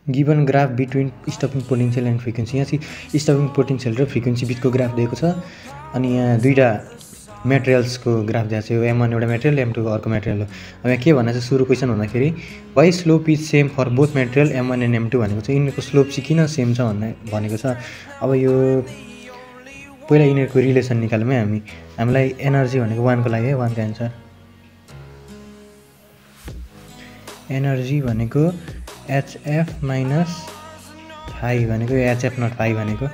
Given graph between stopping potential and frequency. यहाँ चाहिँ stopping potential र फ्रिक्वेन्सी बिचको ग्राफ दिएको छ अनि यहाँ दुईटा मेटेरियल्सको ग्राफ दिएको छ। यो M1 एउटा मेटेरियल M2 अर्को मेटेरियल हो। अब यहाँ के भन्दा चाहिँ सुरु क्वेसन भन्दाखेरि why slope is same for both material M1 and M2 भनेको छ। यिनीहरूको स्लोप चाहिँ किन सेम छ भनेको छ। अब यो पहिला यिनीहरूको रिलेसन निकाल्यौँ है हामीलाई एनर्जी भनेको 1 को लागि है 1 को एन्सर। एनर्जी भनेको HF माइनस फाइ भनेको HF नट फाइ भनेको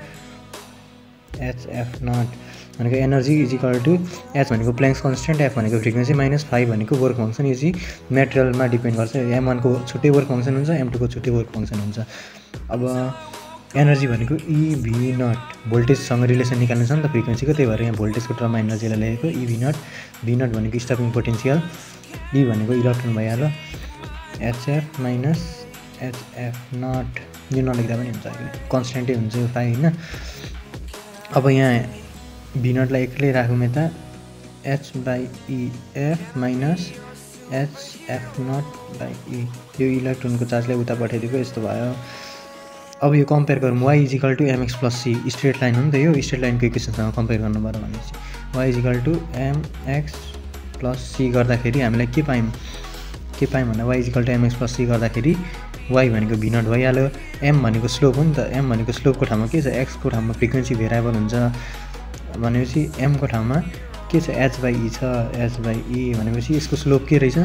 HF नट भनेको energy is equal to H भनेको प्ल्याङ्क्स कन्स्टेन्ट, F भनेको फ्रिक्वेन्सी माइनस फाइ भनेको वर्क फङ्सन। यो चाहिँ मेटेरियलमा डिपेन्ड गर्छ। M1 को छुट्टै वर्क फङ्सन हुन्छ, M2 को छुट्टै वर्क फङ्सन हुन्छ। अब एनर्जी भनेको EV नट भोल्टेजसँग रिलेसन निकाल्नु छ नि त फ्रिक्वेन्सीको, त्यही भएर यहाँ भोल्टेजको टर्ममा एनर्जीलाई लेखेको EV नट। V नट भनेको स्टपिङ पोटेन्सियल, E भनेको इलेक्ट्रोन भइहाल्यो, HF माइनस HF नट यो नलेख्दा पनि हुन्छ, कन्स्टेन्टै हुन्छ यो फाइ होइन। अब यहाँ V नटलाई एक्लै राखौँ यता H/EF minus HF naught by E। यो इलेक्ट्रोनको चार्जलाई उता पठाइदिएको यस्तो भयो। अब यो कम्पेयर गरौँ y is equal to mx plus c, straight line हो नि त यो, स्ट्रेट लाइनको इक्वेसनसँग कम्पेयर गर्नु पऱ्यो भनेपछि y is equal to mx plus c गर्दाखेरि हामीलाई के पायौँ भन्दा y is equal to mx plus c गर्दाखेरि y भनेको v नट भइहाल्यो। m भनेको स्लोप हो नि त, m भनेको स्लोपको ठाउँमा के छ x को ठाउँमा फ्रिक्वेन्सी भेरिएबल हुन्छ भनेपछि m को ठाउँमा के छ h/e छ, h/e भनेपछि यसको स्लोप के रहेछ,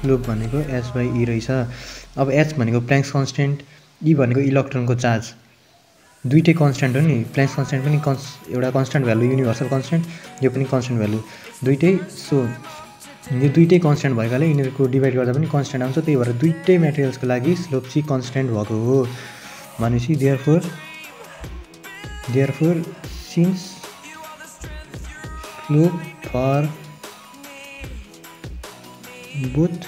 स्लोप भनेको h/e रहेछ। अब h भनेको प्ल्याङ्क्स कन्स्टेन्ट, E भनेको इलेक्ट्रोनको चार्ज, दुईटै कन्स्टेन्ट हो नि, प्ल्याङ्क्स कन्स्टेन्ट पनि एउटा कन्स्टेन्ट भ्यालु युनिभर्सल कन्स्टेन्ट, यो पनि कन्स्टेन्ट भ्यालु दुईटै। सो यो दुईटै कन्स्टेन्ट भएकाले यिनीहरूको डिभाइड गर्दा पनि कन्स्टेन्ट आउँछ, त्यही भएर दुईटै मेटेरियल्सको लागि स्लोप चाहिँ कन्स्टेन्ट भएको हो भनेपछि therefore since slope for both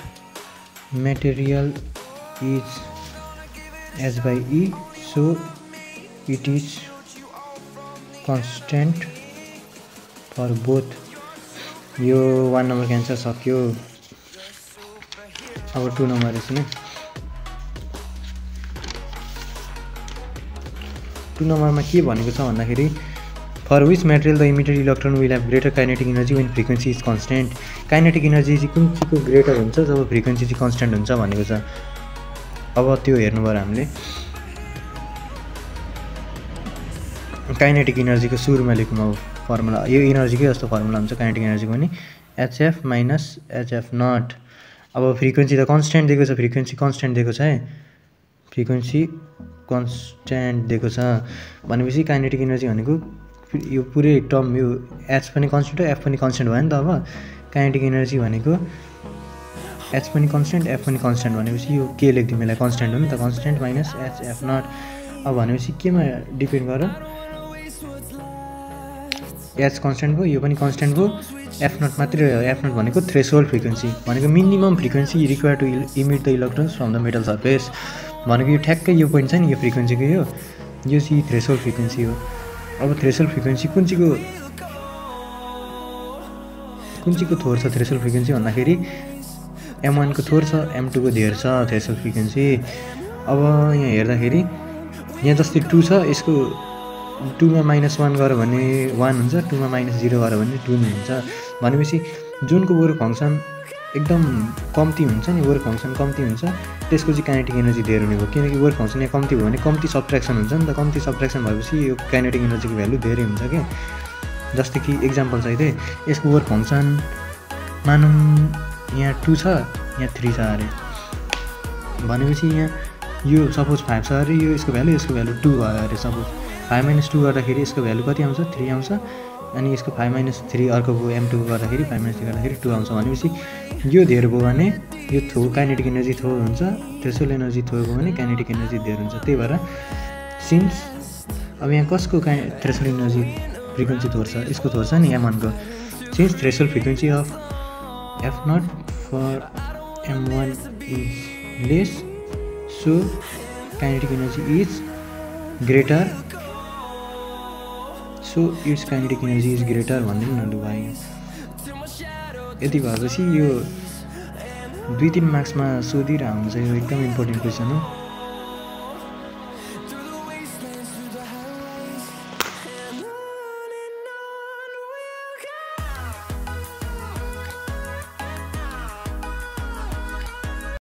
material is h/e, so it is constant for both। यो 1 नम्बरको एन्सर सक्यो। अब 2 नम्बर हेर्छु नि। 2 नम्बरमा के भनेको छ भन्दाखेरि for which material the emitted electron will have greater kinetic energy when frequency is constant. Kinetic energy चाहिँ कुन चाहिँको ग्रेटर हुन्छ जब फ्रिक्वेन्सी चाहिँ कन्स्टेन्ट हुन्छ भनेको छ। अब त्यो हेर्नु पऱ्यो हामीले। काइनेटिक इनर्जीको सुरुमा लेखौँ अब फर्मुला, यो इनर्जीकै जस्तो फर्मुला हुन्छ काइनेटिक एनर्जीको पनि HF माइनस HF नट। अब फ्रिक्वेन्सी त कन्स्टेन्ट दिएको छ, फ्रिक्वेन्सी कन्स्टेन्ट दिएको छ है, फ्रिक्वेन्सी कन्स्टेन्ट दिएको छ भनेपछि काइनेटिक एनर्जी भनेको यो पुरै टर्म यो H पनि कन्स्टेन्ट हो, F पनि कन्स्टेन्ट भयो नि त। अब काइनेटिक एनर्जी भनेको H पनि कन्स्टेन्ट F पनि कन्स्टेन्ट भनेपछि यो के लेख्दिउँ यसलाई, कन्स्टेन्ट हो नि त, कन्स्टेन्ट माइनस HF नट। अब भनेपछि केमा डिपेन्ड गर, H कन्स्टेन्ट भयो, यो पनि कन्स्टेन्ट भयो, F नट मात्रै रह्यो। F नट भनेको थ्रेसोल्ड फ्रिक्वेन्सी भनेको minimum frequency require to emit the electrons from the metal surface भनेको यो ठ्याक्कै यो पोइन्ट छ नि, यो फ्रिक्वेन्सीको यो चाहिँ थ्रेसोल्ड फ्रिक्वेन्सी हो। अब थ्रेसोल्ड फ्रिक्वेन्सी कुन चाहिँको थोर छ थ्रेसोल्ड फ्रिक्वेन्सी भन्दाखेरि M1 को थोर छ, M2 को धेर छ थ्रेसोल्ड फ्रिक्वेन्सी। अब यहाँ हेर्दाखेरि यहाँ जस्तै 2 छ, यसको 2 मा -1 गऱ्यो भने 1 हुन्छ, 2 मा -0 गऱ्यो भने 2 नै हुन्छ भनेपछि जुनको वर्क फङ्सन एकदम कम्ती हुन्छ नि, वर्क फङ्सन कम्ती हुन्छ त्यसको चाहिँ काइनेटिक एनर्जी धेर हुने भयो, किनकि वर्क फङ्सन यहाँ कम्ती भयो भने कम्ती सब्ट्र्याक्सन हुन्छ नि त, कम्ती सब्ट्र्याक्सन भएपछि यो काइनेटिक एनर्जीको भ्यालु धेरै हुन्छ क्या। जस्तै कि एक्जाम्पल सहितै यसको वर्क फङ्सन मानौँ यहाँ 2 छ, यहाँ 3 छ अरे भनेपछि यहाँ यो सपोज 5 छ अरे, यो यसको भ्यालु 2 भयो अरे। सपोज 5 - 2 गर्दाखेरि यसको भ्यालु कति आउँछ, 3 आउँछ, अनि यसको 5 - 3 अर्कोको M2 गर्दाखेरि 5 - 3 गर्दाखेरि 2 आउँछ भनेपछि यो धेर भयो भने यो काइनेटिक एनर्जी थोर हुन्छ, थ्रेसोल्ड एनर्जी थोर भयो भने काइनेटिक एनर्जी धेर हुन्छ। त्यही भएर सिन्स अब यहाँ कसको थ्रेसोल्ड एनर्जी फ्रिक्वेन्सी थोर छ, यसको थोर छ नि M1 को, since threshold frequency of F naught for M1 is less, so kinetic energy is greater, so it's kinetic energy is greater भन्दै न लु भाइ। यति भएपछि यो 2-3 मार्क्समा सोधिरहेको हुन्छ यो एकदम इम्पोर्टेन्ट क्वेसन हो।